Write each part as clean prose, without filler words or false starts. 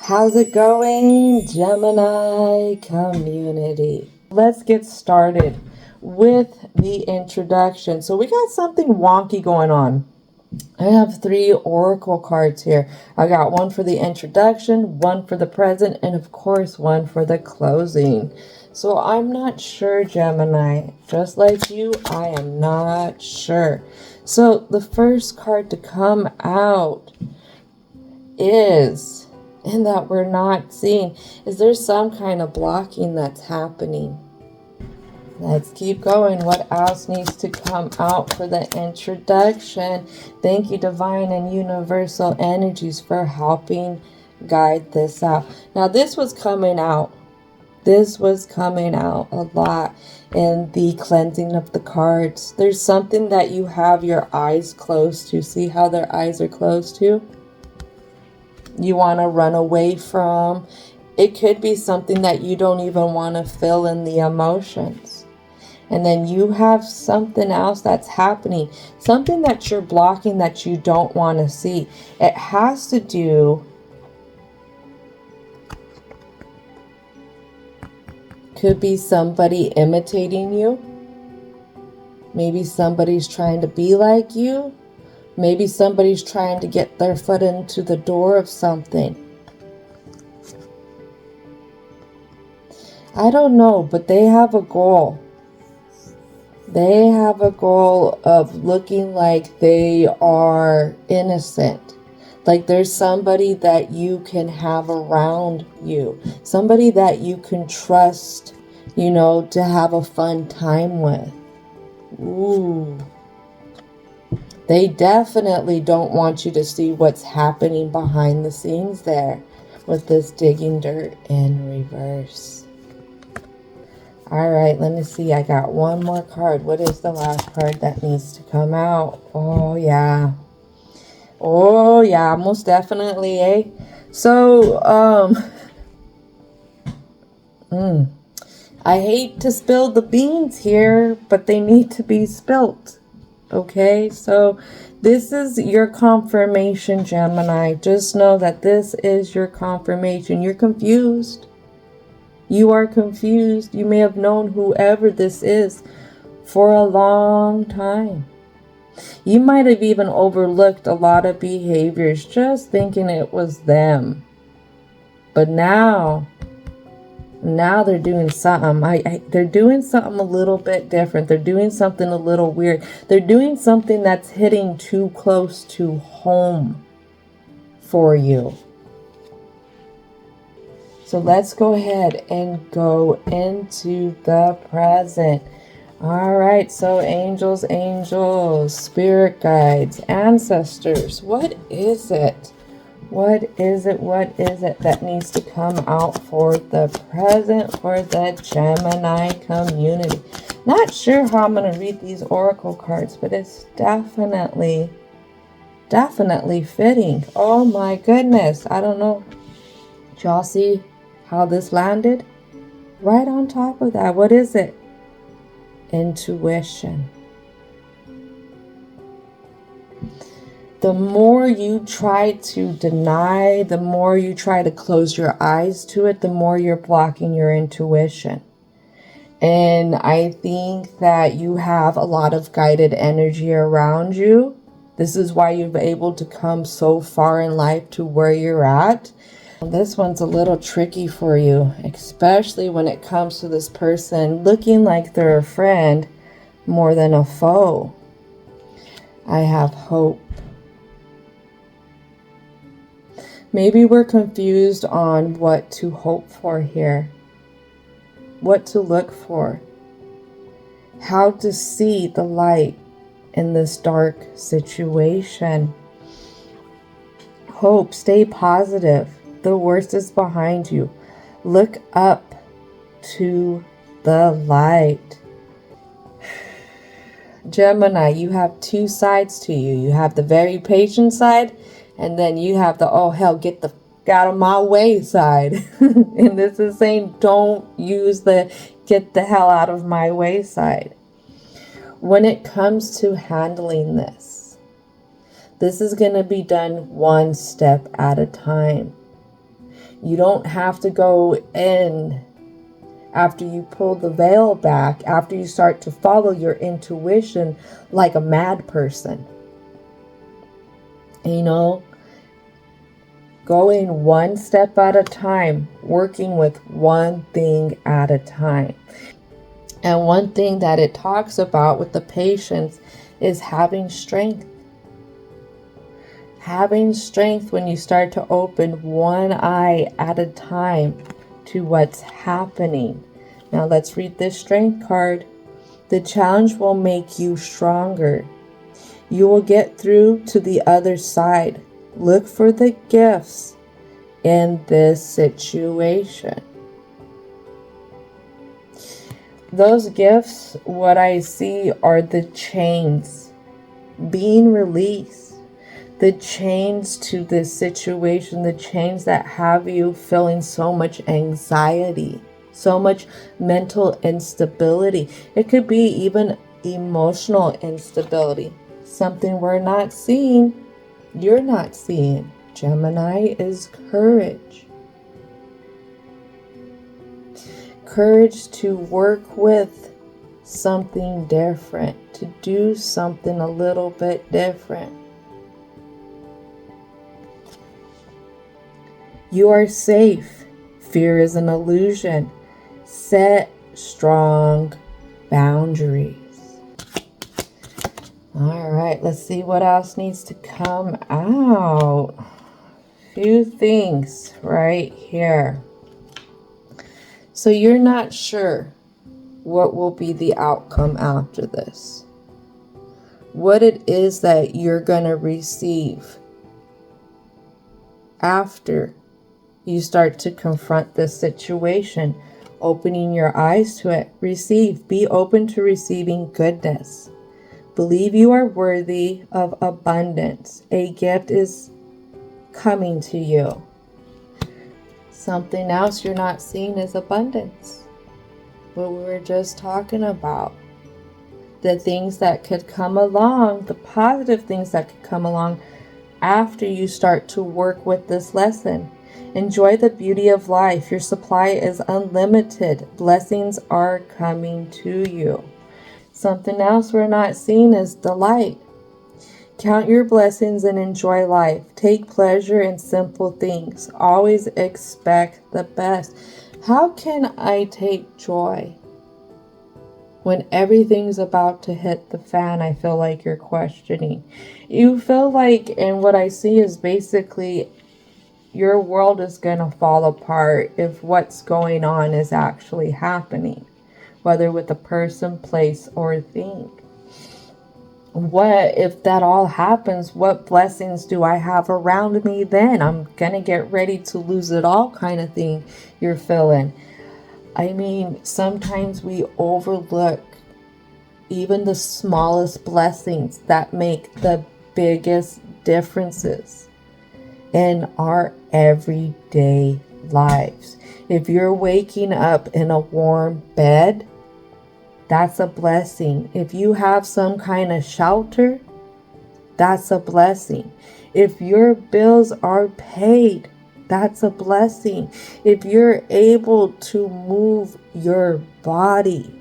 How's it going, Gemini community? Let's get started with the introduction. So we got something wonky going on. I have 3 oracle cards here. I got one for the introduction, one for the present, and of course one for the closing. So I'm not sure, Gemini. Just like you, I am not sure. So the first card to come out is, and that we're not seeing, is there some kind of blocking that's happening? Let's keep going. What else needs to come out for the introduction? Thank you, divine and universal energies, for helping guide this out. Now, this was coming out. This was coming out a lot in the cleansing of the cards. There's something that you have your eyes closed to. See how their eyes are closed to? You want to run away from. It could be something that you don't even want to feel in the emotions. And then you have something else that's happening. Something that you're blocking that you don't want to see. It has to do. Could be somebody imitating you. Maybe somebody's trying to be like you. Maybe somebody's trying to get their foot into the door of something. I don't know, but they have a goal. They have a goal of looking like they are innocent. Like there's somebody that you can have around you. Somebody that you can trust, to have a fun time with. Ooh. They definitely don't want you to see what's happening behind the scenes there with this digging dirt in reverse. All right, let me see. I got one more card. What is the last card that needs to come out? Oh, yeah. Oh, yeah, most definitely, eh? So, I hate to spill the beans here, but they need to be spilt. Okay, so this is your confirmation, Gemini. Just know that this is your confirmation. You're confused. You are confused. You may have known whoever this is for a long time. You might have even overlooked a lot of behaviors just thinking it was them. But now they're doing something. They're doing something a little bit different. They're doing something a little weird. They're doing something that's hitting too close to home for you. So let's go ahead and go into the present. All right, so angels, spirit guides, ancestors, what is it? What is it that needs to come out for the present for the Gemini community? Not sure how I'm going to read these oracle cards, but it's definitely fitting. Oh my goodness. I don't know. Did y'all see how this landed? Right on top of that. What is it? Intuition. The more you try to deny, the more you try to close your eyes to it, the more you're blocking your intuition. And I think that you have a lot of guided energy around you. This is why you've been able to come so far in life to where you're at. This one's a little tricky for you, especially when it comes to this person looking like they're a friend more than a foe. I have hope. Maybe we're confused on what to hope for here, what to look for, how to see the light in this dark situation. Hope, stay positive. The worst is behind you. Look up to the light. Gemini, you have 2 sides to you. You have the very patient side, and then you have the, oh hell, get the out of my way side. And this is saying, don't use the get the hell out of my way side. When it comes to handling this, This is going to be done one step at a time. You don't have to go in after you pull the veil back, after you start to follow your intuition like a mad person. You know, going one step at a time, working with one thing at a time. And one thing that it talks about with the patience is having strength. Having strength when you start to open one eye at a time to what's happening. Now let's read this strength card. The challenge will make you stronger. You will get through to the other side. Look for the gifts in this situation. Those gifts, what I see are the chains being released. The chains to this situation, the chains that have you feeling so much anxiety, so much mental instability. It could be even emotional instability. Something we're not seeing, you're not seeing. Gemini is courage. Courage to work with something different, to do something a little bit different. You are safe. Fear is an illusion. Set strong boundaries. All right, let's see what else needs to come out. Few things right here. So you're not sure what will be the outcome after this. What it is that you're going to receive after you start to confront this situation, opening your eyes to it. Receive. Be open to receiving goodness. Believe you are worthy of abundance. A gift is coming to you. Something else you're not seeing is abundance. What we were just talking about. The things that could come along, the positive things that could come along after you start to work with this lesson. Enjoy the beauty of life. Your supply is unlimited. Blessings are coming to you. Something else we're not seeing is delight. Count your blessings and enjoy life. Take pleasure in simple things. Always expect the best. How can I take joy when everything's about to hit the fan? I feel like you're questioning. You feel like, and what I see is basically your world is going to fall apart if what's going on is actually happening, whether with a person, place, or thing. What if that all happens? What blessings do I have around me then? I'm going to get ready to lose it all kind of thing you're feeling. I mean, sometimes we overlook even the smallest blessings that make the biggest differences in our everyday lives. If you're waking up in a warm bed, that's a blessing. If you have some kind of shelter, that's a blessing. If your bills are paid, that's a blessing. If you're able to move your body,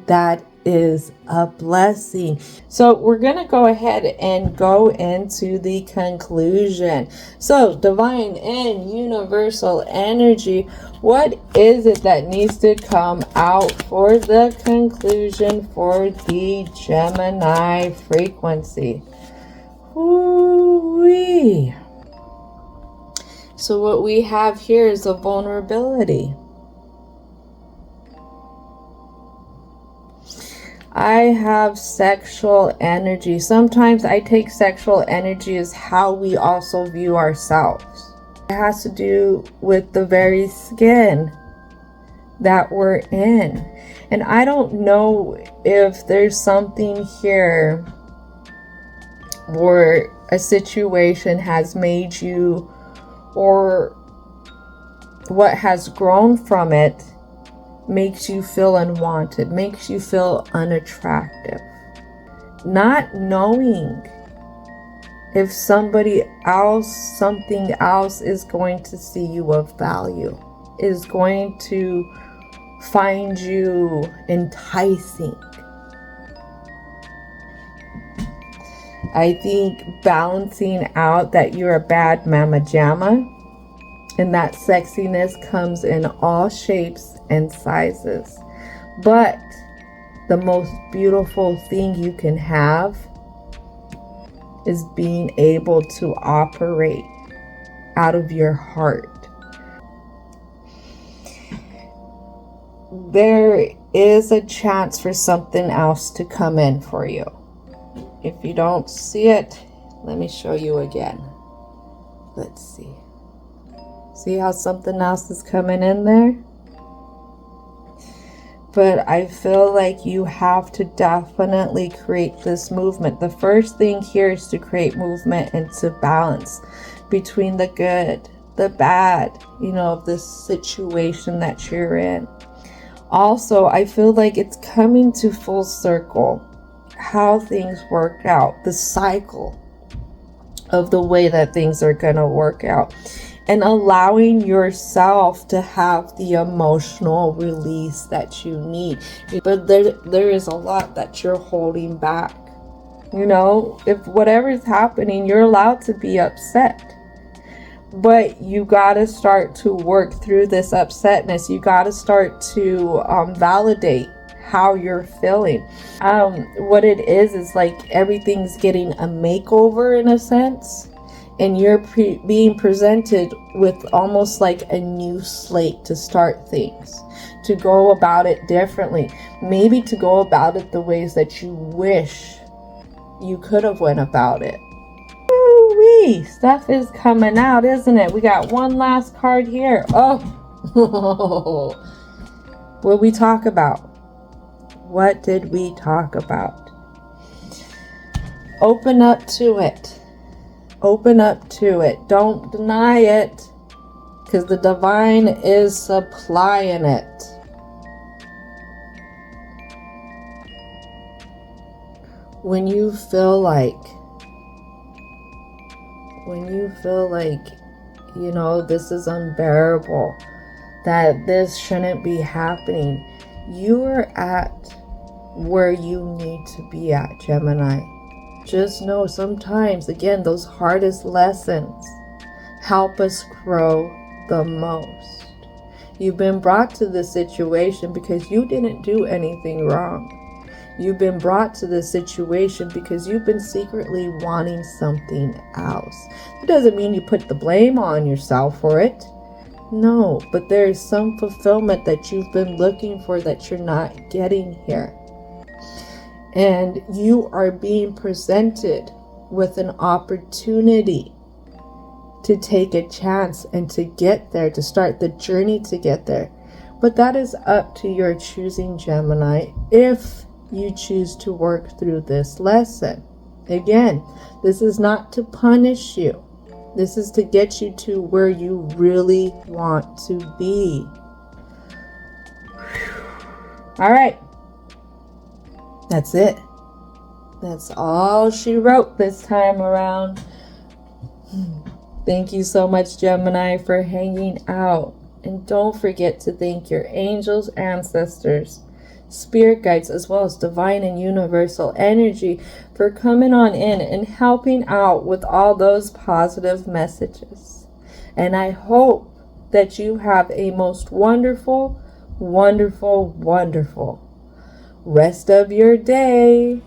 that is a blessing. So we're going to go ahead and go into the conclusion. So divine and universal energy, what is it that needs to come out for the conclusion for the Gemini frequency? Woo-wee. So what we have here is a vulnerability. I have sexual energy. Sometimes I take sexual energy as how we also view ourselves. It has to do with the very skin that we're in. And I don't know if there's something here where a situation has made you, or what has grown from it makes you feel unwanted, makes you feel unattractive. Not knowing if somebody else, something else is going to see you of value, is going to find you enticing. I think balancing out that you're a bad mama jamma, and that sexiness comes in all shapes and sizes. But the most beautiful thing you can have is being able to operate out of your heart. There is a chance for something else to come in for you. If you don't see it, let me show you again. Let's see. See how something else is coming in there? But I feel like you have to definitely create this movement. The first thing here is to create movement and to balance between the good, the bad, of this situation that you're in. Also, I feel like it's coming to full circle, how things work out, the cycle of the way that things are going to work out. And allowing yourself to have the emotional release that you need. But there is a lot that you're holding back. If whatever's happening, you're allowed to be upset. But you got to start to work through this upsetness. You got to start to validate how you're feeling. What it is like everything's getting a makeover in a sense. And you're being presented with almost like a new slate to start things, to go about it differently, maybe to go about it the ways that you wish you could have went about it. Woo-wee, stuff is coming out, isn't it? We got one last card here. Oh, what we talk about? What did we talk about? Open up to it. Open up to it. Don't deny it, because the divine is supplying it. When you feel like, this is unbearable, that this shouldn't be happening, you are at where you need to be at, Gemini. Just know sometimes, again, those hardest lessons help us grow the most. You've been brought to this situation because you didn't do anything wrong. You've been brought to this situation because you've been secretly wanting something else. It doesn't mean you put the blame on yourself for it. No, but there is some fulfillment that you've been looking for that you're not getting here. And you are being presented with an opportunity to take a chance and to get there, to start the journey to get there. But that is up to your choosing, Gemini, if you choose to work through this lesson. Again, this is not to punish you. This is to get you to where you really want to be. All right. That's it. That's all she wrote this time around. Thank you so much, Gemini, for hanging out. And don't forget to thank your angels, ancestors, spirit guides, as well as divine and universal energy for coming on in and helping out with all those positive messages. And I hope that you have a most wonderful, wonderful, wonderful rest of your day.